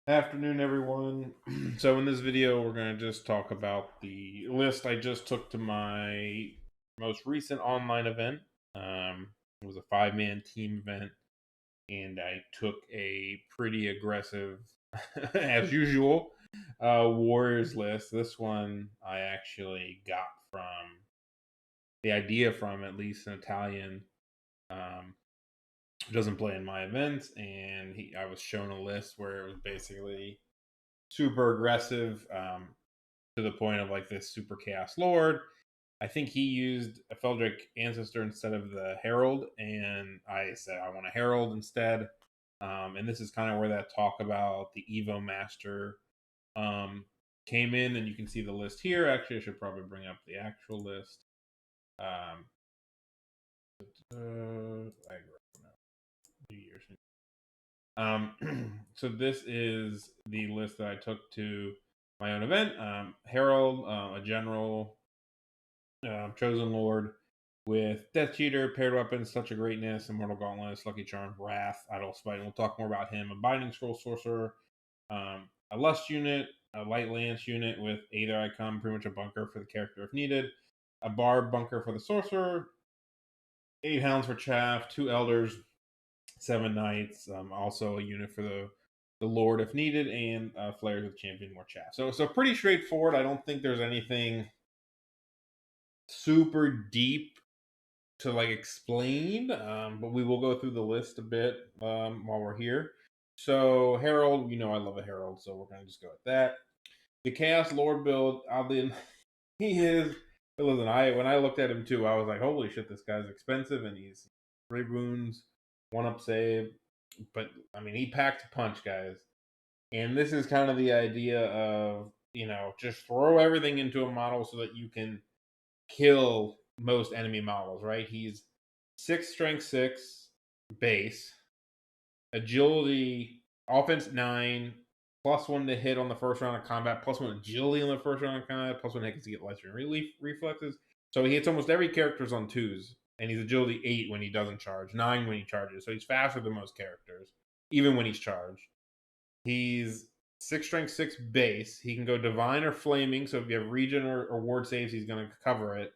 Afternoon, everyone. So in this video, we're going to just talk about the list I just took to my most recent online event. It was a 5-man team event, and I took a pretty aggressive, as usual, Warriors list. This one I actually got from the idea from at least an Italian. Um, who doesn't play in my events, and I was shown a list where it was basically super aggressive, to the point of like this super chaos lord. I think he used a Feldric ancestor instead of the herald, and I said I want a herald instead. And this is kind of where that talk about the Evo Master um, came in, and you can see the list here. Actually, I should probably bring up the actual list. Um, I years. So this is the list that I took to my own event. Herald, a general, chosen lord with Death Cheater, paired weapons, Such a Greatness, Immortal Gauntlets, Lucky Charm, Wrath, Idle Spite. And we'll talk more about him. A Binding Scroll Sorcerer, a Lust unit, a Light Lance unit with Aether Icon, pretty much a bunker for the character if needed, a Barb bunker for the Sorcerer, 8 Hounds for Chaff, 2 Elders, 7 Knights, also a unit for the Lord if needed, and Flares with Champion more Chaff. So pretty straightforward. I don't think there's anything super deep to like explain, but we will go through the list a bit while we're here. So Herald, I love a Herald, so we're gonna just go with that. The Chaos Lord build, oddly, he is. But listen, when I looked at him too, I was like, holy shit, this guy's expensive, and he's 3 wounds, 1-up save. But I mean, he packed a punch, guys. And this is kind of the idea of just throw everything into a model so that you can kill most enemy models, right? He's 6 strength 6 base, agility, offense 9, +1 to hit on the first round of combat, +1 agility on the first round of combat, +1 hit to get lesser relief reflexes. So he hits almost every character's on 2s, and he's agility 8 when he doesn't charge, 9 when he charges. So he's faster than most characters, even when he's charged. He's 6 strength 6 base. He can go divine or flaming. So if you have regen or ward saves, he's going to cover it,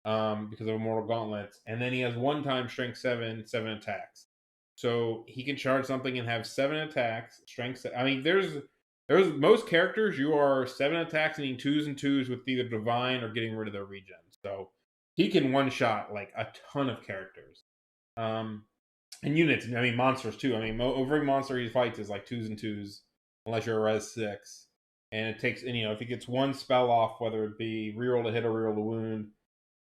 because of Immortal Gauntlets. And then he has 1 time strength 7, 7 attacks. So he can charge something and have 7 attacks. Strength. I mean, there's most characters you are 7 attacks and 2s and 2s with either divine or getting rid of their regen. So he can one shot like a ton of characters. And units, I mean monsters too. I mean every monster he fights is like 2s and 2s, unless you're a res 6. And it takes, and if he gets one spell off, whether it be reroll to hit or reroll to wound,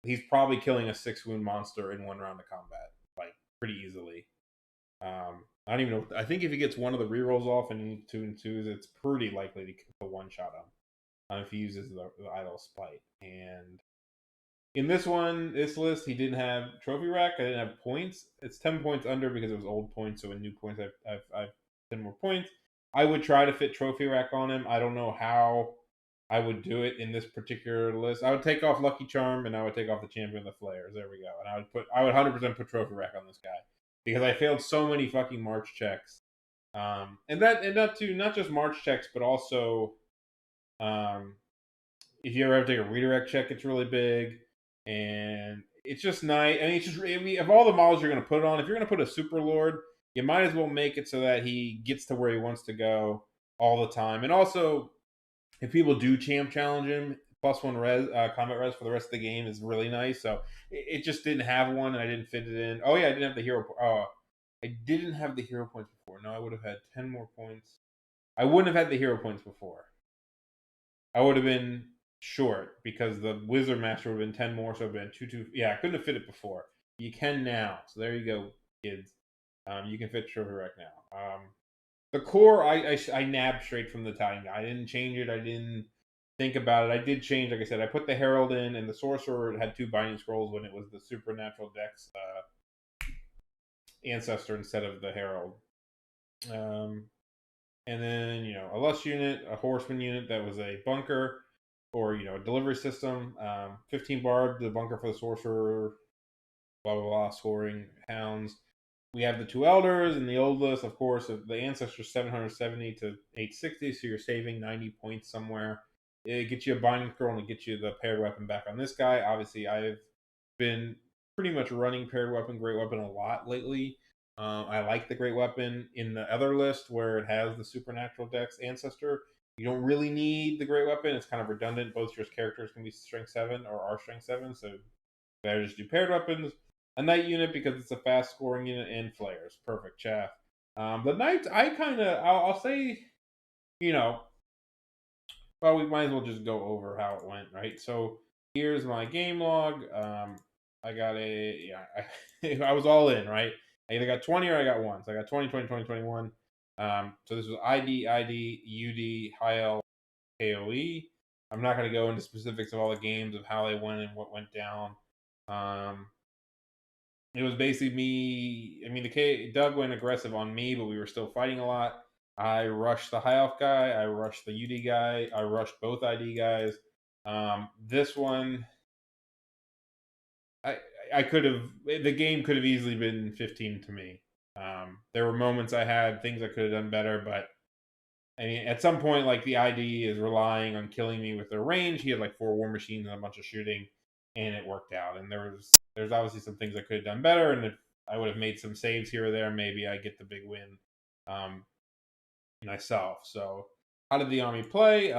he's probably killing a 6 wound monster in 1 round of combat, like pretty easily. I don't even know. I think if he gets one of the rerolls off and he needs 2 and 2s, it's pretty likely to one shot him, if he uses the idle spite. And in this list, he didn't have trophy rack. I didn't have points. It's 10 points under because it was old points. So in new points, I've 10 more points. I would try to fit trophy rack on him. I don't know how I would do it in this particular list. I would take off Lucky Charm and I would take off the Champion of the Flares. There we go. And I would 100% put trophy rack on this guy because I failed so many fucking March checks. Not just March checks, but also, um, if you ever have to take a redirect check, it's really big, and it's just nice. I mean, of all the models you're going to put on, if you're going to put a Super Lord, you might as well make it so that he gets to where he wants to go all the time. And also, if people do champ challenge him, +1 res, combat res for the rest of the game is really nice. So it just didn't have one, and I didn't fit it in. Oh yeah, I didn't have the hero. I didn't have the hero points before. No, I would have had 10 more points. I wouldn't have had the hero points before. I would have been short because the Wizard Master would have been 10 more, so it would have been 2 2. Yeah, I couldn't have fit it before. You can now. So there you go, kids. You can fit Trophy Wreck now. The core, I nabbed straight from the Italian guy. I didn't change it. I didn't think about it. I did change, like I said, I put the Herald in, and the Sorcerer had 2 Binding Scrolls when it was the Supernatural Dex Ancestor instead of the Herald. Um, and then a Lust unit, a Horseman unit that was a bunker, or a delivery system. 15 barb, the bunker for the sorcerer, blah blah blah, scoring hounds. we have the two elders in the old list, of course. The ancestor 770 to 860, so you're saving 90 points somewhere. It gets you a binding scroll and it gets you the paired weapon back on this guy. Obviously, I've been pretty much running paired weapon, great weapon a lot lately. I like the great weapon in the other list where it has the supernatural dex ancestor. You don't really need the great weapon. It's kind of redundant. Both your characters can be strength 7 or are strength 7, so better just do paired weapons. A knight unit because it's a fast scoring unit, and flares. Perfect, chaff. The knights, I'll say, you know, well, we might as well just go over how it went, right? So here's my game log. I got I was all in, right? I either got 20 or I got 1. So I got 20, 20, 20, 21. So this was ID, UD, high L, KOE. I'm not going to go into specifics of all the games of how they went and what went down. It was basically me. I mean, Doug went aggressive on me, but we were still fighting a lot. I rushed the high elf guy. I rushed the UD guy. I rushed both ID guys. This one, I could have. The game could have easily been 15 to me. There were moments I had things I could have done better, but I mean, at some point, like the ID is relying on killing me with their range. He had like 4 war machines and a bunch of shooting, and it worked out. And there's obviously some things I could have done better, and if I would have made some saves here or there, maybe I get the big win myself. So how did the army play?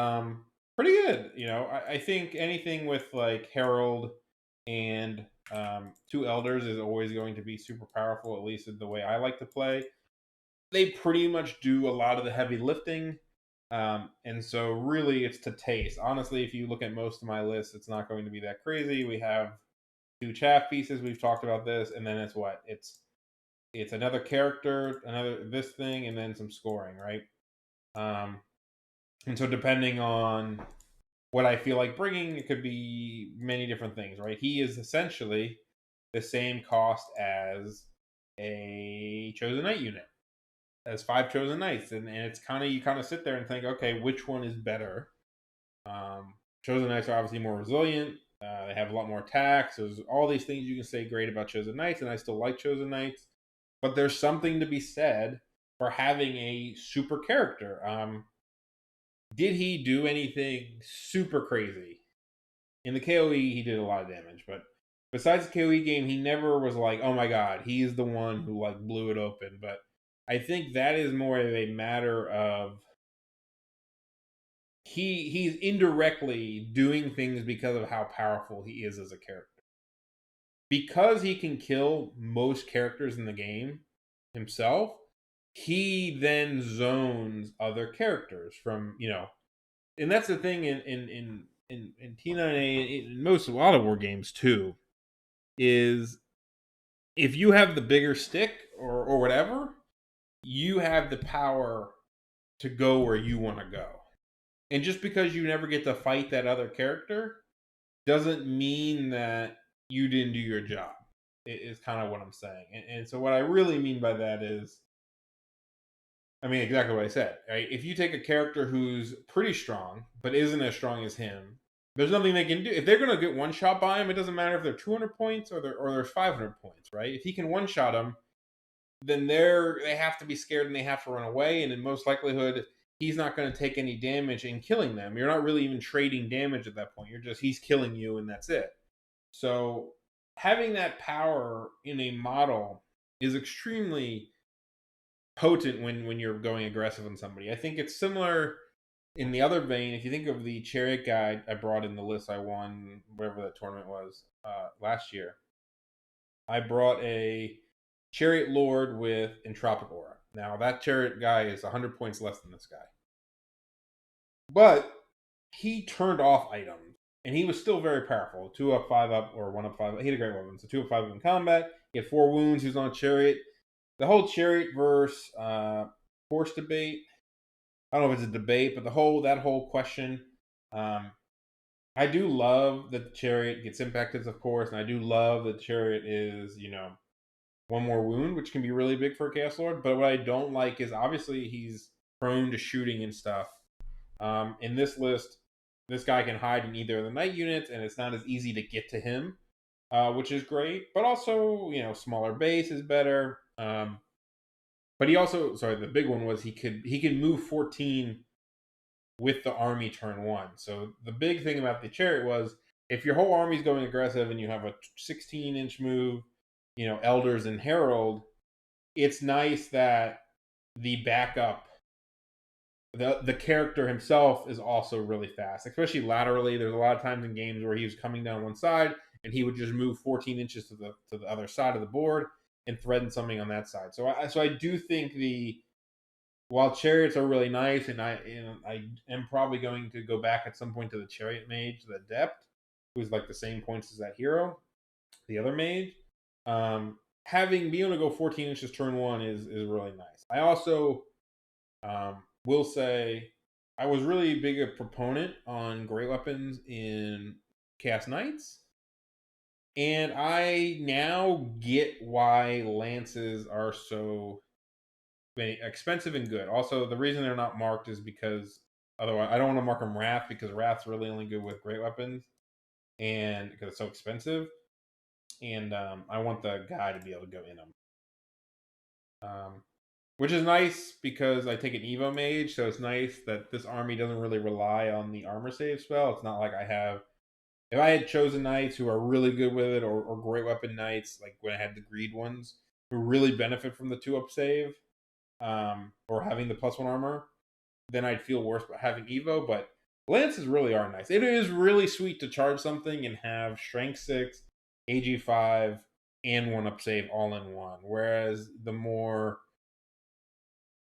Pretty good. I think anything with like Herald and 2 elders is always going to be super powerful, at least in the way I like to play. They pretty much do a lot of the heavy lifting. And so really it's to taste. Honestly, if you look at most of my lists, it's not going to be that crazy. We have 2 chaff pieces. We've talked about this. And then it's what? It's another character, another this thing, and then some scoring, right? And so depending on what I feel like bringing, it could be many different things, right? He is essentially the same cost as a Chosen Knight unit, as 5 Chosen Knights, and it's you kind of sit there and think, okay, which one is better? Chosen Knights are obviously more resilient. They have a lot more attacks. There's all these things you can say great about Chosen Knights, and I still like Chosen Knights. But there's something to be said for having a super character. Did he do anything super crazy? In the KOE, he did a lot of damage, but besides the KOE game, he never was like, oh my god, he's the one who like blew it open. But I think that is more of a matter of he's indirectly doing things because of how powerful he is as a character. Because he can kill most characters in the game himself, he then zones other characters from, and that's the thing in T9A, in a lot of war games too, is if you have the bigger stick or whatever, you have the power to go where you want to go. And just because you never get to fight that other character doesn't mean that you didn't do your job. Is kind of what I'm saying. And so what I really mean by that is, I mean exactly what I said. Right? If you take a character who's pretty strong but isn't as strong as him, there's nothing they can do. If they're going to get one shot by him, it doesn't matter if they're 200 points or there's 500 points, right? If he can one shot him, then they have to be scared and they have to run away. And in most likelihood, he's not going to take any damage in killing them. You're not really even trading damage at that point. He's killing you and that's it. So having that power in a model is extremely potent when you're going aggressive on somebody. I think it's similar in the other vein. If you think of the chariot guy I brought in the list I won, whatever that tournament was last year, I brought a chariot lord with entropic aura. Now that chariot guy is 100 points less than this guy, but he turned off items and he was still very powerful. 2 up, 5 up, or 1 up, 5 up. He had a great weapon. So 2 up, 5 up in combat. He had 4 wounds. He was on a chariot. The whole chariot versus horse debate. I don't know if it's a debate, but that whole question. I do love that the chariot gets impacted, of course, and I do love that the chariot is, 1 more wound, which can be really big for a Chaos Lord. But what I don't like is obviously he's prone to shooting and stuff. In this list, this guy can hide in either of the knight units, and it's not as easy to get to him, which is great. But also, smaller base is better. But he also, sorry, the big one was he could move 14 with the army turn 1. So the big thing about the chariot was if your whole army's going aggressive and you have a 16-inch move, elders and herald, it's nice that the backup, the character himself is also really fast, especially laterally. There's a lot of times in games where he was coming down one side and he would just move 14 inches to the other side of the board and threaten something on that side. So I do think while chariots are really nice, and I am probably going to go back at some point to the chariot mage, the adept, who's like the same points as that hero, the other mage. Being able to go 14 inches turn 1 is really nice. I also will say I was really big a proponent on great weapons in Chaos Knights. And I now get why lances are so expensive and good. Also, the reason they're not marked is because otherwise I don't want to mark them Wrath, because Wrath's really only good with great weapons and because it's so expensive. And I want the guy to be able to go in them. Which is nice because I take an Evo Mage, so it's nice that this army doesn't really rely on the armor save spell. It's not like if I had chosen knights who are really good with it, or great weapon knights, like when I had the greed ones, who really benefit from the 2-up save, or having the +1 armor, then I'd feel worse about having Evo. But lances really are nice. It is really sweet to charge something and have strength 6, AG5, and 1-up save all in one. Whereas the more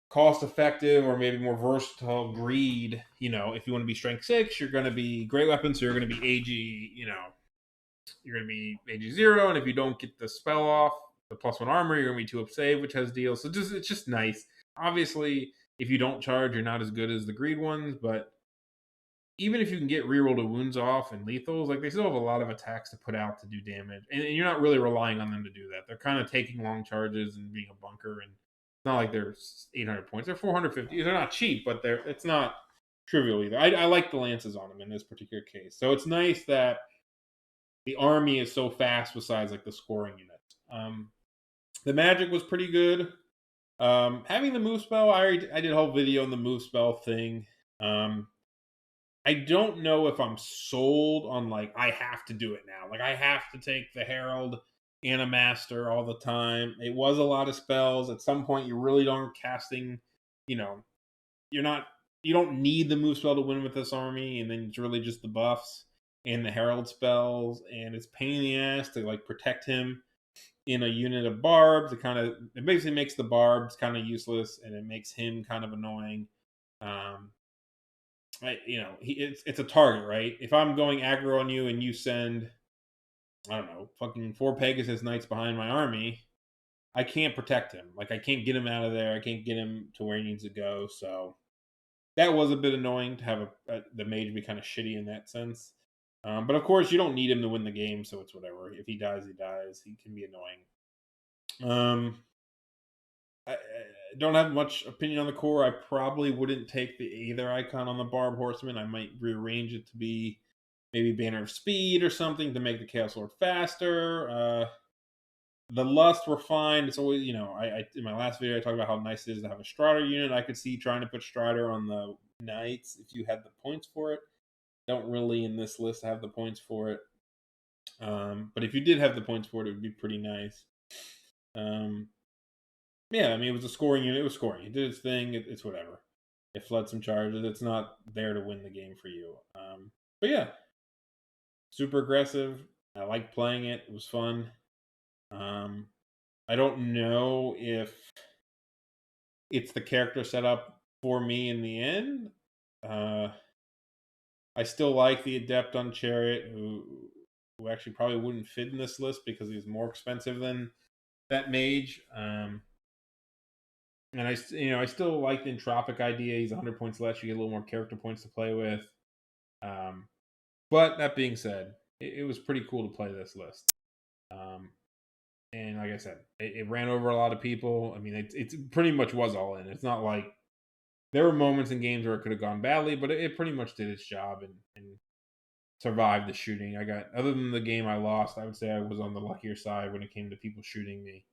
cost effective or maybe more versatile greed, if you want to be strength 6, you're going to be great weapons, so you're going to be AG, you're going to be AG 0, and if you don't get the spell off, the +1 armor, you're going to be 2-up save, which has deals. So it's just nice. Obviously, if you don't charge, you're not as good as the greed ones, but even if you can get reroll to wounds off and lethals, like they still have a lot of attacks to put out to do damage, and you're not really relying on them to do that. They're kind of taking long charges and being a bunker, and it's not like they're 800 points. They're 450. They're not cheap, but it's not trivial either. I like the lances on them in this particular case, so it's nice that the army is so fast. Besides like the scoring units, the magic was pretty good. Having the move spell, I did a whole video on the move spell thing. I don't know if I'm sold on like I have to do it now. Like I have to take the Herald and a Master all the time. It was a lot of spells. At some point, you really aren't casting. You know, you don't need the move spell to win with this army, and then it's really just the buffs and the Herald spells, and it's pain in the ass to like protect him in a unit of barbs. It basically makes the barbs kind of useless, and it makes him kind of annoying. It's a target, right? If I'm going aggro on you and you send, I don't know, fucking 4 Pegasus Knights behind my army, I can't protect him. Like I can't get him out of there. I can't get him to where he needs to go. So that was a bit annoying to have the mage be kind of shitty in that sense. But of course, you don't need him to win the game, so it's whatever. If he dies, he dies. He can be annoying. I don't have much opinion on the core. I probably wouldn't take the either icon on the Barb Horseman. I might rearrange it to be maybe Banner of Speed or something to make the Chaos Lord faster. The Lust were fine. It's always, I in my last video I talked about how nice it is to have a Strider unit. I could see trying to put Strider on the Knights if you had the points for it. Don't really in this list have the points for it. But if you did have the points for it, it would be pretty nice. Yeah, I mean, it was a scoring unit. It was scoring. It did its thing. It's whatever. It fled some charges. It's not there to win the game for you. But yeah, super aggressive. I liked playing it. It was fun. I don't know if it's the character setup for me in the end. I still like the Adept on Chariot, who actually probably wouldn't fit in this list because he's more expensive than that mage. And I still like the Entropic idea. He's 100 points less. You get a little more character points to play with. But that being said, it was pretty cool to play this list. And like I said, it ran over a lot of people. I mean, it pretty much was all in. It's not like there were moments in games where it could have gone badly, but it pretty much did its job and survived the shooting. Other than the game I lost, I would say I was on the luckier side when it came to people shooting me.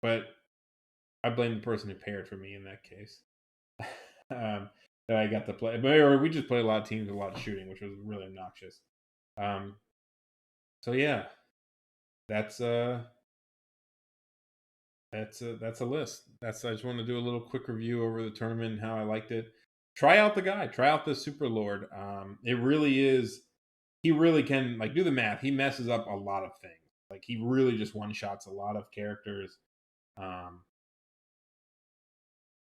but I blame the person who paired for me in that case. That I got to play, but we just played a lot of teams with a lot of shooting, which was really obnoxious. So yeah, that's that's a list. I just want to do a little quick review over the tournament and how I liked it. Try out the guy. Try out the Super Lord. It really is. He really can do the math. He messes up a lot of things. Like he really just one shots a lot of characters. Um,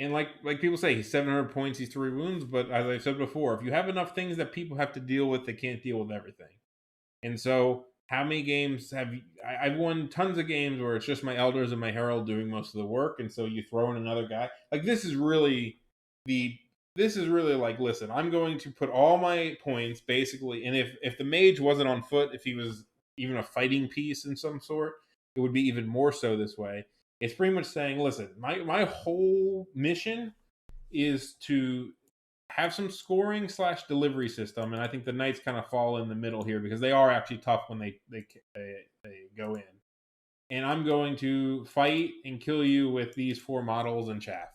and like people say, he's 700 points. He's 3 wounds. But as I said before, if you have enough things that people have to deal with, they can't deal with everything. And so, how many games have you? I've won tons of games where it's just my elders and my herald doing most of the work, and so you throw in another guy. Like this is really like, listen, I'm going to put all my points basically, and if the mage wasn't on foot, if he was even a fighting piece in some sort, it would be even more so this way. It's pretty much saying, listen, my whole mission is to have some scoring / delivery system, and I think the Knights kind of fall in the middle here because they are actually tough when they go in. And I'm going to fight and kill you with these 4 models and chaff.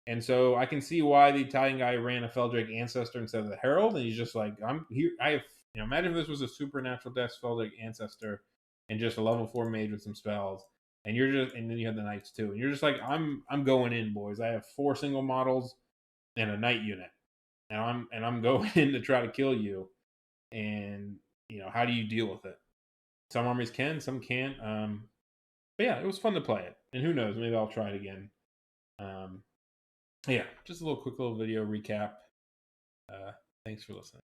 And so I can see why the Italian guy ran a Feldrake Ancestor instead of the Herald, and he's just like, I'm here. I have, imagine if this was a Supernatural Death Feldrake Ancestor and just a level 4 mage with some spells, and then you have the Knights too, and you're just like, I'm going in, boys. I have 4 single models and a Knight unit, and I'm going in to try to kill you. And how do you deal with it? Some armies can, some can't. But yeah, it was fun to play it, and who knows, maybe I'll try it again. Yeah, just a quick little video recap. Thanks for listening.